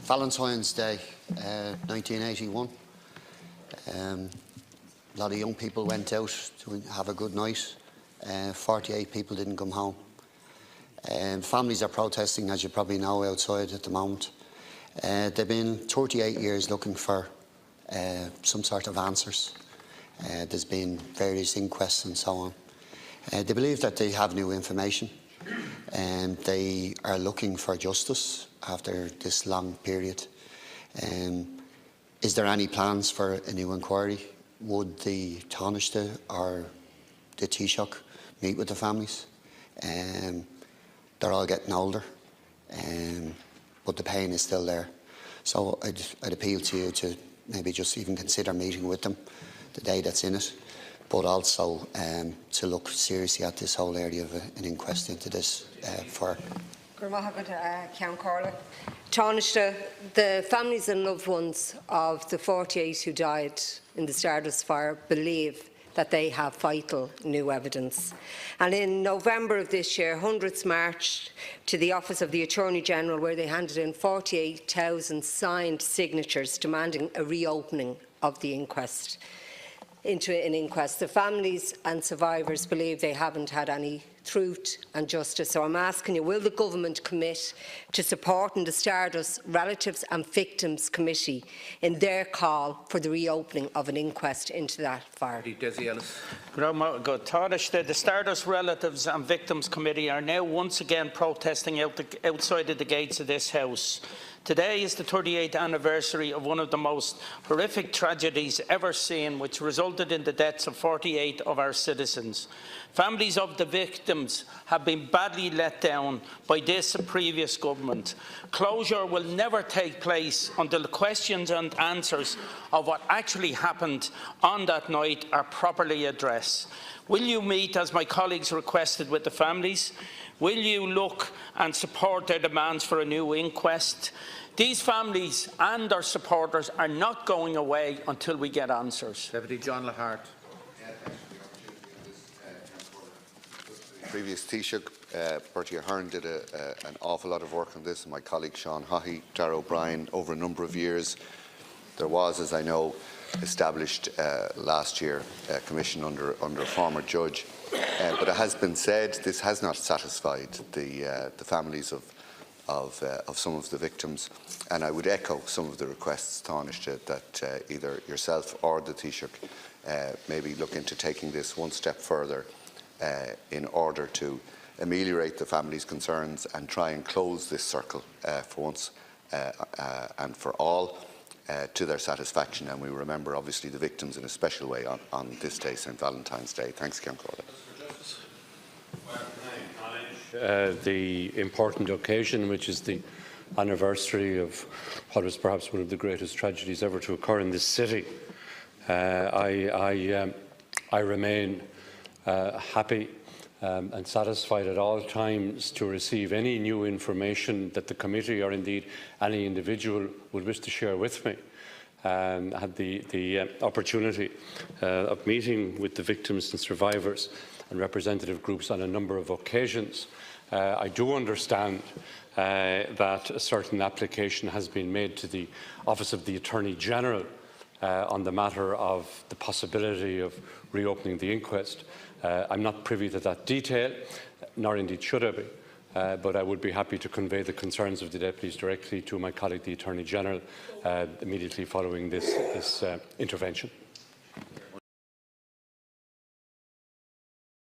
Valentine's Day, 1981. A lot of young people went out to have a good night. 48 people didn't come home. Families are protesting, as you probably know, outside at the moment. They've been 38 years looking for some sort of answers. There's been various inquests and so on. They believe that they have new information, and they are looking for justice after this long period. Is there any plans for a new inquiry? Would the Taoiseach or the Taoiseach meet with the families? They're all getting older, but the pain is still there. So I'd appeal to you to maybe just even consider meeting with them the day that's in it, but also to look seriously at this whole area of an inquest into this for. Seán Crowe. Taoiseach, the families and loved ones of the 48 who died in the Stardust fire believe that they have vital new evidence. And in November of this year, hundreds marched to the office of the Attorney General, where they handed in 48,000 signed signatures demanding a reopening of the inquest. The families and survivors believe they haven't had any truth and justice. So I'm asking you, will the government commit to supporting the Stardust Relatives and Victims Committee in their call for the reopening of an inquest into that fire? Dessie Ellis. The Stardust Relatives and Victims Committee are now once again protesting outside of the gates of this House. Today is the 38th anniversary of one of the most horrific tragedies ever seen, which resulted in the deaths of 48 of our citizens. Families of the victims have been badly let down by this and previous government. Closure will never take place until the questions and answers of what actually happened on that night are properly addressed. Will you meet, as my colleagues requested, with the families? Will you look and support their demands for a new inquest? These families and their supporters are not going away until we get answers. Deputy John Lahart. Previous Taoiseach, Bertie Ahern, did an awful lot of work on this, and my colleague Sean Haughey, Dara O'Brien, over a number of years. There was, as I know, established last year a commission under a former judge. But it has been said this has not satisfied the families of some of the victims, and I would echo some of the requests, Taoiseach, that either yourself or the Taoiseach maybe look into taking this one step further in order to ameliorate the families' concerns and try and close this circle for once and for all to their satisfaction. And we remember obviously the victims in a special way on this day, St. Valentine's Day. Thanks, Seán Crowe. The important occasion, which is the anniversary of what was perhaps one of the greatest tragedies ever to occur in this city. I remain happy and satisfied at all times to receive any new information that the committee or indeed any individual would wish to share with me. Had the opportunity of meeting with the victims and survivors and representative groups on a number of occasions. I do understand that a certain application has been made to the Office of the Attorney General on the matter of the possibility of reopening the inquest. I'm not privy to that detail, nor indeed should I be, but I would be happy to convey the concerns of the deputies directly to my colleague, the Attorney General, immediately following this intervention.